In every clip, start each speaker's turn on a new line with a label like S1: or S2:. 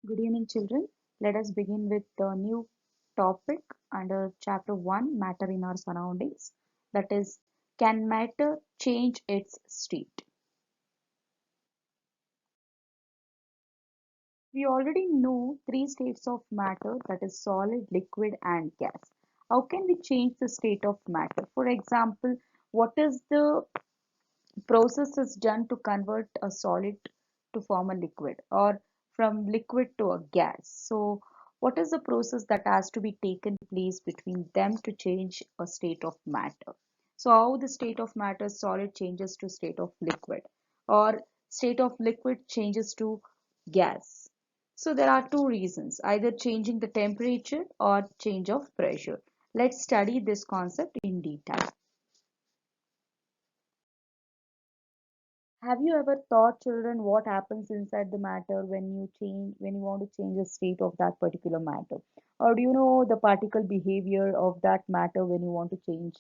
S1: Good evening, children. Let us begin with the new topic under chapter 1, Matter in Our Surroundings. That is, can matter change its state? We already know three states of matter, that is solid, liquid, and gas. How can we change the state of matter? For example, what is the process is done to convert a solid to form a liquid, or from liquid to a gas? So what is the process that has to be taken place between them to change a state of matter? So how the state of matter solid changes to state of liquid, or state of liquid changes to gas? So there are two reasons, either changing the temperature or change of pressure. Let's study this concept in detail. Have you ever thought, children, what happens inside the matter when you want to change the state of that particular matter? Or do you know the particle behavior of that matter when you want to change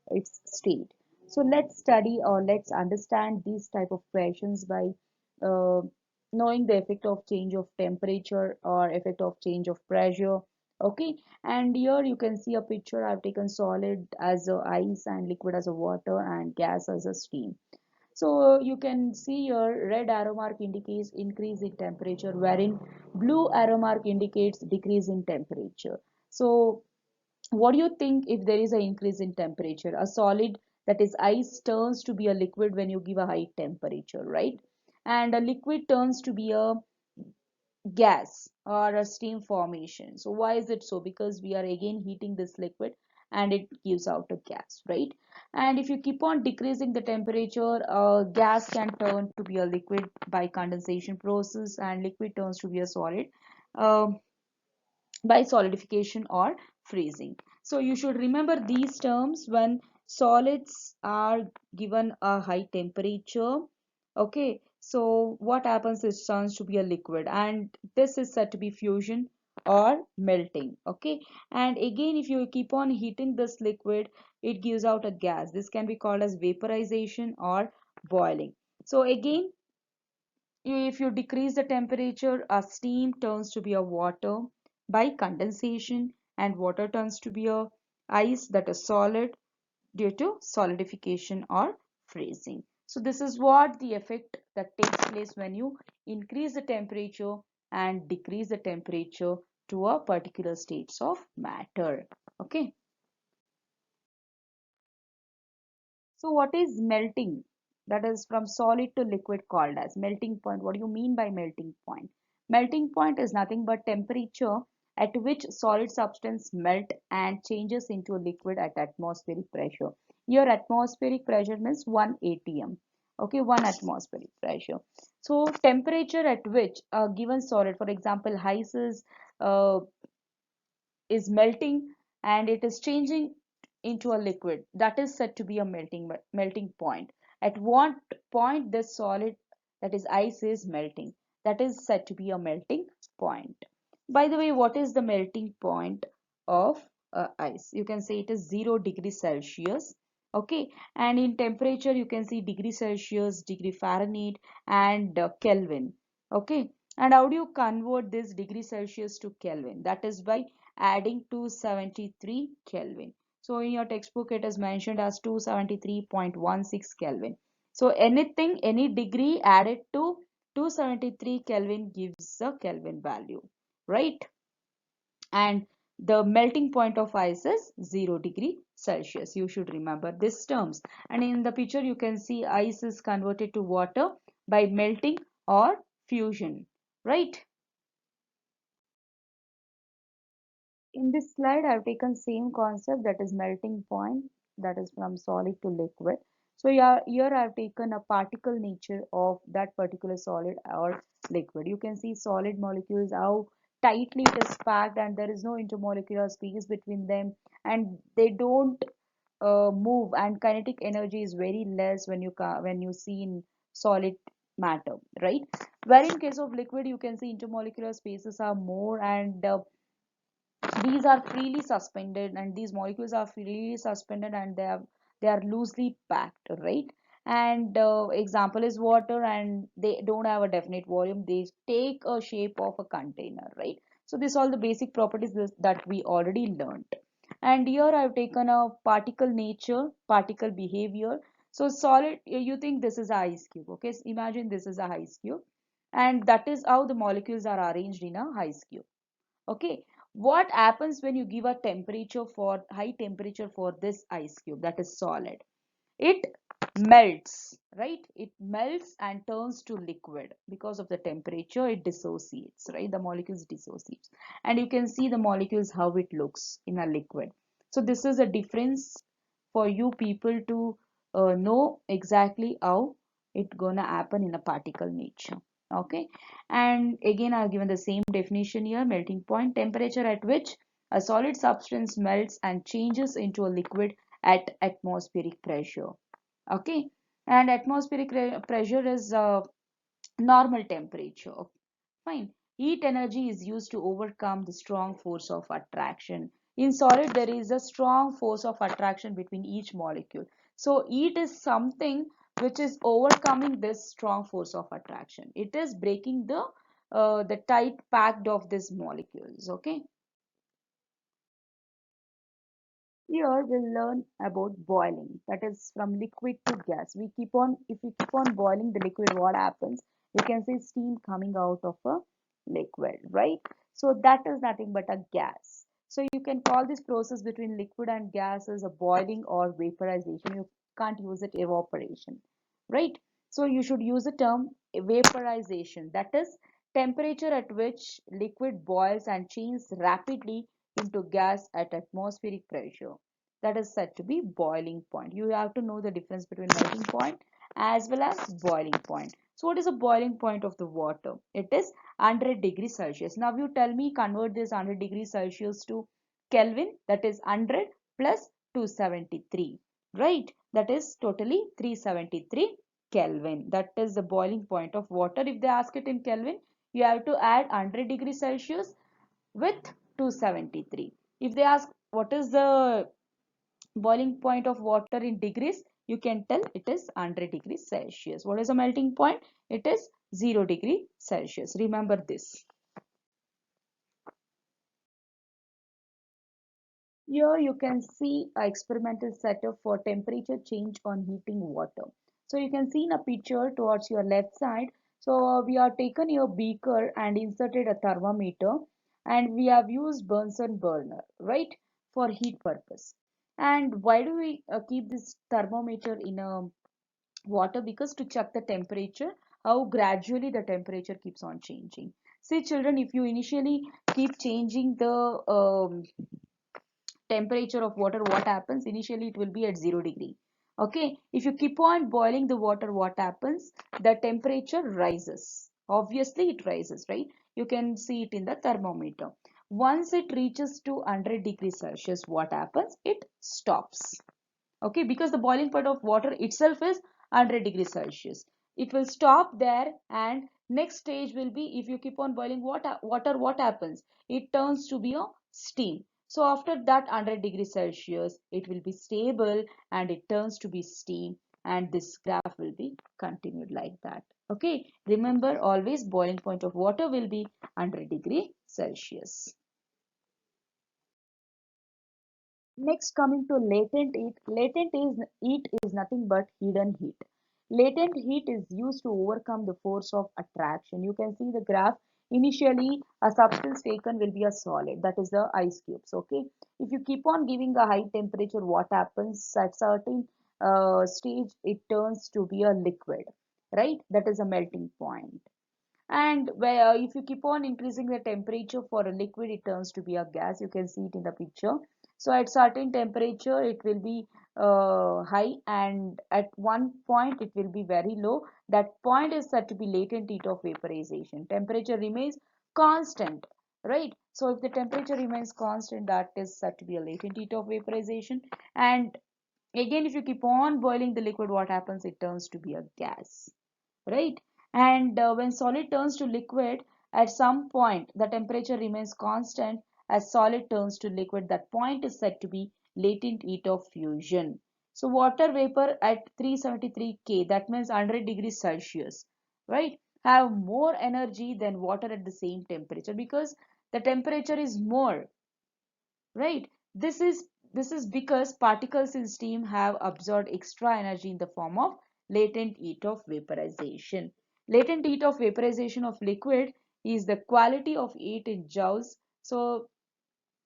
S1: its state? So let's study or let's understand these type of questions by uh, knowing the effect of change of temperature or effect of change of pressure. Okay, and here you can see a picture. I've taken solid as a ice and liquid as a water and gas as a steam. So you can see your red arrow mark indicates increase in temperature, wherein blue arrow mark indicates decrease in temperature. So what do you think if there is an increase in temperature? A solid, that is ice, turns to be a liquid when you give a high temperature, right? And a liquid turns to be a gas or a steam formation. So why is it so? Because we are again heating this liquid and it gives out a gas, right? And if you keep on decreasing the temperature, gas can turn to be a liquid by condensation process, and liquid turns to be a solid um, by solidification or freezing. So you should remember these terms when solids are given a high temperature. Okay, so what happens is turns to be a liquid, and this is said to be fusion or melting. Okay, and again, if you keep on heating this liquid, it gives out a gas. This can be called as vaporization or boiling. So again, if you decrease the temperature, a steam turns to be a water by condensation, and water turns to be a ice, that is solid, due to solidification or freezing. So this is what the effect that takes place when you increase the temperature and decrease the temperature to a particular states of matter. Okay. So what is melting? That is from solid to liquid called as melting point. What do you mean by melting point? Melting point is nothing but temperature at which solid substance melt and changes into a liquid at atmospheric pressure. Your atmospheric pressure means 1 atm. Okay, 1 atmospheric pressure. So temperature at which a given solid, for example, ice uh, is melting and it is changing into a liquid, that is said to be a melting point. At what point this solid, that is ice, is melting, that is said to be a melting point. By the way, what is the melting point of ice? You can say it is 0 degrees Celsius. Okay, and in temperature you can see degree Celsius, degree Fahrenheit, and Kelvin. Okay, and how do you convert this degree Celsius to Kelvin? That is by adding 273 Kelvin. So in your textbook it is mentioned as 273.16 Kelvin. So anything, any degree added to 273 Kelvin gives a Kelvin value, right? And the melting point of ice is 0 degree Celsius. You should remember these terms. And in the picture you can see ice is converted to water by melting or fusion, right? In this slide, I've taken same concept, that is melting point, that is from solid to liquid. So yeah, here I've taken a particle nature of that particular solid or liquid. You can see solid molecules, how tightly it is packed and there is no intermolecular space between them, and they don't move, and kinetic energy is very less when you see in solid matter, right? Where in case of liquid you can see intermolecular spaces are more, and These are freely suspended, and these molecules are freely suspended, and they are loosely packed, right? And example is water, and they don't have a definite volume. They take a shape of a container, right? So these are all the basic properties that we already learned. And here I've taken a particle nature, particle behavior. So solid, you think this is a ice cube, okay? So imagine this is a ice cube, and that is how the molecules are arranged in a ice cube. Okay, what happens when you give a temperature for high temperature for this ice cube that is solid? It melts, right? It melts and turns to liquid. Because of the temperature, it dissociates, right? The molecules dissociates, and you can see the molecules how it looks in a liquid. So this is a difference for you people to know exactly how it gonna happen in a particle nature. Okay, and again I've given the same definition here: melting point, temperature at which a solid substance melts and changes into a liquid at atmospheric pressure. Okay, and atmospheric pressure is normal temperature. Fine. Heat energy is used to overcome the strong force of attraction. In solid, there is a strong force of attraction between each molecule. So heat is something which is overcoming this strong force of attraction. It is breaking the tight packed of these molecules. Okay. Here we'll learn about boiling, that is from liquid to gas. If we keep on boiling the liquid, what happens? We can see steam coming out of a liquid, right? So that is nothing but a gas. So you can call this process between liquid and gas as a boiling or vaporization. You can't use it evaporation, right? So you should use the term vaporization. That is temperature at which liquid boils and changes rapidly into gas at atmospheric pressure. That is said to be boiling point. You have to know the difference between melting point as well as boiling point. So what is a boiling point of the water? It is 100 degrees Celsius. Now you tell me, convert this 100 degrees Celsius to Kelvin, that is 100 plus 273, right? That is totally 373 Kelvin. That is the boiling point of water. If they ask it in Kelvin, you have to add 100 degrees Celsius with 273. If they ask what is the boiling point of water in degrees, you can tell it is 100 degrees Celsius. What is the melting point? It is 0 degree Celsius. Remember this. Here you can see a experimental setup for temperature change on heating water. So you can see in a picture towards your left side. So we have taken your beaker and inserted a thermometer, and we have used Bunsen burner, right, for heat purpose. And why do we keep this thermometer in a water? Because to check the temperature, how gradually the temperature keeps on changing. See children, if you initially keep changing the temperature of water, what happens? Initially it will be at 0 degree. Okay, if you keep on boiling the water, what happens? The temperature rises. Obviously it rises, right? You can see it in the thermometer. Once it reaches to 100 degrees Celsius, what happens? It stops. Okay, because the boiling point of water itself is 100 degrees Celsius. It will stop there, and next stage will be, if you keep on boiling water, what happens? It turns to be a steam. So after that 100 degrees Celsius, it will be stable and it turns to be steam, and this graph will be continued like that. Okay, remember always boiling point of water will be 100 degree Celsius. Next, coming to latent heat. Heat is nothing but hidden heat. Latent heat is used to overcome the force of attraction. You can see the graph. Initially, a substance taken will be a solid, that is the ice cubes. Okay. If you keep on giving a high temperature, what happens? At certain stage, it turns to be a liquid, right? That is a melting point. And where if you keep on increasing the temperature for a liquid, it turns to be a gas. You can see it in the picture. So at certain temperature it will be high, and at one point it will be very low. That point is said to be latent heat of vaporization. Temperature remains constant, right? So if the temperature remains constant, that is said to be a latent heat of vaporization. And again, if you keep on boiling the liquid, what happens? It turns to be a gas, right? And when solid turns to liquid, at some point the temperature remains constant, as solid turns to liquid. That point is said to be latent heat of fusion. So water vapor at 373 K, that means 100 degrees Celsius, right, have more energy than water at the same temperature because the temperature is more, right? This is because particles in steam have absorbed extra energy in the form of latent heat of vaporization. Latent heat of vaporization of liquid is the quality of heat in joules. So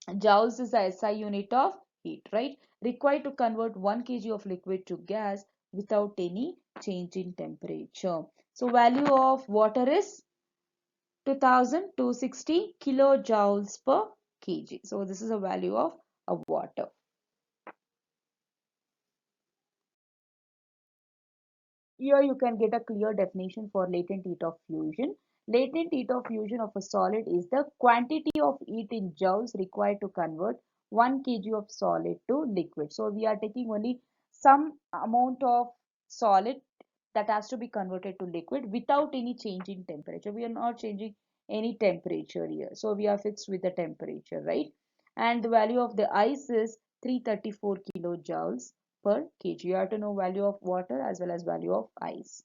S1: joules is the SI unit of heat, right? Required to convert 1 kg of liquid to gas without any change in temperature. So value of water is 2260 kilojoules per kg. So this is a value of water. Here you can get a clear definition for latent heat of fusion. Latent heat of fusion of a solid is the quantity of heat in joules required to convert 1 kg of solid to liquid. So we are taking only some amount of solid that has to be converted to liquid without any change in temperature. We are not changing any temperature here. So we are fixed with the temperature, right? And the value of the ice is 334 kilojoules per kg. You have to know value of water as well as value of ice.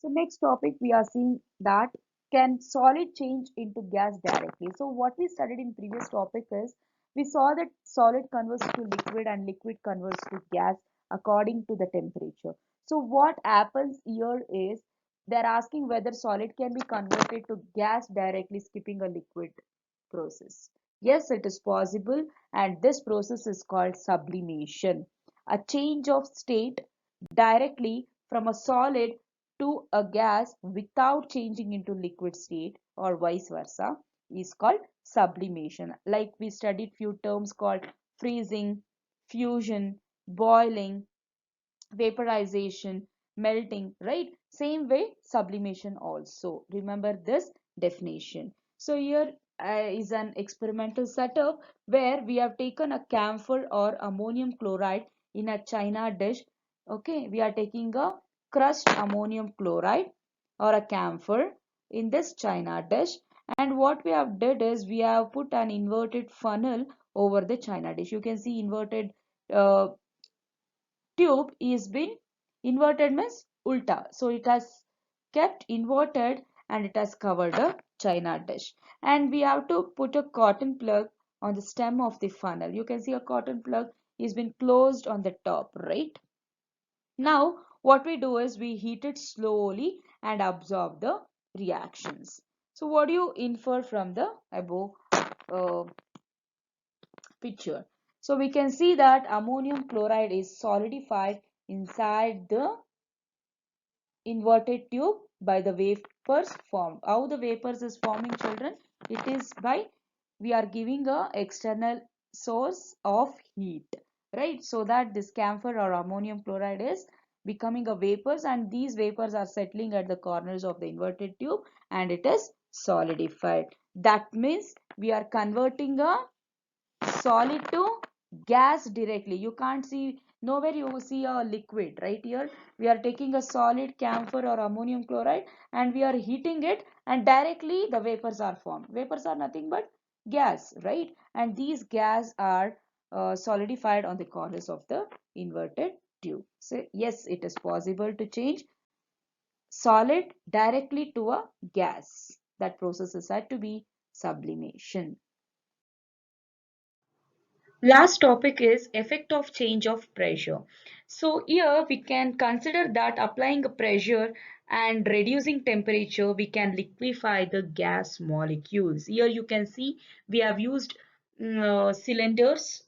S1: So next topic we are seeing that can solid change into gas directly. So what we studied in previous topic is we saw that solid converts to liquid and liquid converts to gas according to the temperature. So what happens here is they're asking whether solid can be converted to gas directly skipping a liquid process. Yes, it is possible, and this process is called sublimation. A change of state directly from a solid to a gas without changing into liquid state or vice versa is called sublimation. Like we studied few terms called freezing, fusion, boiling, vaporization, melting, right? Same way, sublimation also. Remember this definition. So here is an experimental setup where we have taken a camphor or ammonium chloride in a china dish. Okay, we are taking a crushed ammonium chloride or a camphor in this china dish, and what we have did is we have put an inverted funnel over the china dish. You can see inverted uh, tube is been inverted means ulta. So it has kept inverted and it has covered a china dish. And we have to put a cotton plug on the stem of the funnel. You can see a cotton plug is been closed on the top, right? Now what we do is we heat it slowly and absorb the reactions. So what do you infer from the above uh, picture? So we can see that ammonium chloride is solidified inside the inverted tube by the vapors formed. How the vapors is forming, children? It is by we are giving a external source of heat, right? So that this camphor or ammonium chloride is becoming a vapors, and these vapors are settling at the corners of the inverted tube and it is solidified. That means we are converting a solid to gas directly. You can't see, nowhere you see a liquid. Right here we are taking a solid camphor or ammonium chloride and we are heating it, and directly the vapors are formed. Vapors are nothing but gas, right? And these gas are solidified on the corners of the inverted tube. So yes, it is possible to change solid directly to a gas. That process is said to be sublimation. Last topic is effect of change of pressure. So here we can consider that applying a pressure and reducing temperature, we can liquefy the gas molecules. Here you can see we have used cylinders,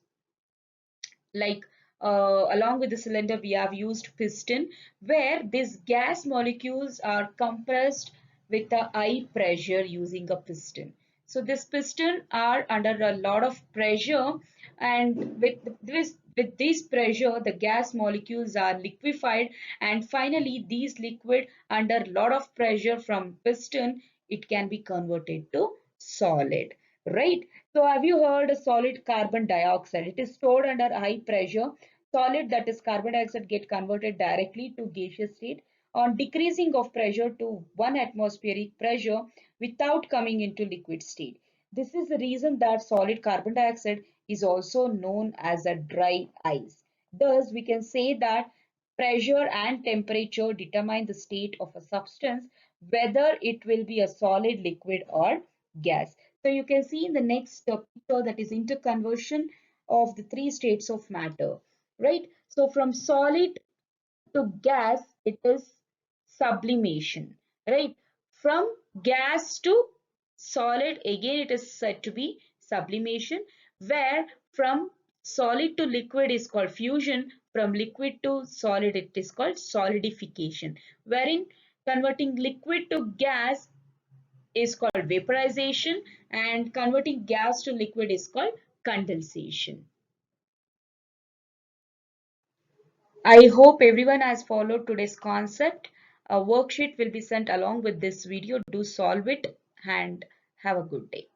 S1: like along with the cylinder we have used piston, where these gas molecules are compressed with a high pressure using a piston. So this piston are under a lot of pressure, and with this pressure the gas molecules are liquefied, and finally these liquid under lot of pressure from piston, it can be converted to solid, right? So have you heard a solid carbon dioxide? It is stored under high pressure. Solid, that is carbon dioxide, get converted directly to gaseous state. on decreasing of pressure to 1 atmospheric pressure without coming into liquid state. This is the reason that solid carbon dioxide is also known as a dry ice. Thus, we can say that pressure and temperature determine the state of a substance, whether it will be a solid, liquid, or gas. So you can see in the next picture, that is interconversion of the three states of matter, right? So from solid to gas, it is sublimation, right? From gas to solid, again it is said to be sublimation, where from solid to liquid is called fusion, from liquid to solid it is called solidification, wherein converting liquid to gas is called vaporization and converting gas to liquid is called condensation. I hope everyone has followed today's concept. A worksheet will be sent along with this video. Do solve it and have a good day.